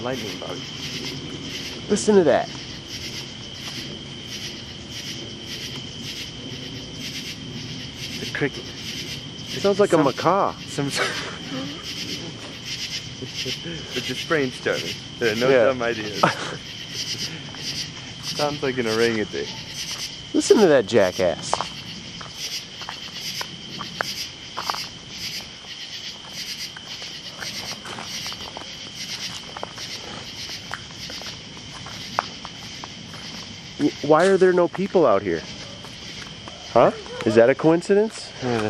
lightning bug. Listen to that. The cricket. It sounds like a macaw. It's just brainstorming. There are no dumb ideas. Sounds like an orangutan. Listen to that jackass. Why are there no people out here? Huh? Is that a coincidence? Yeah,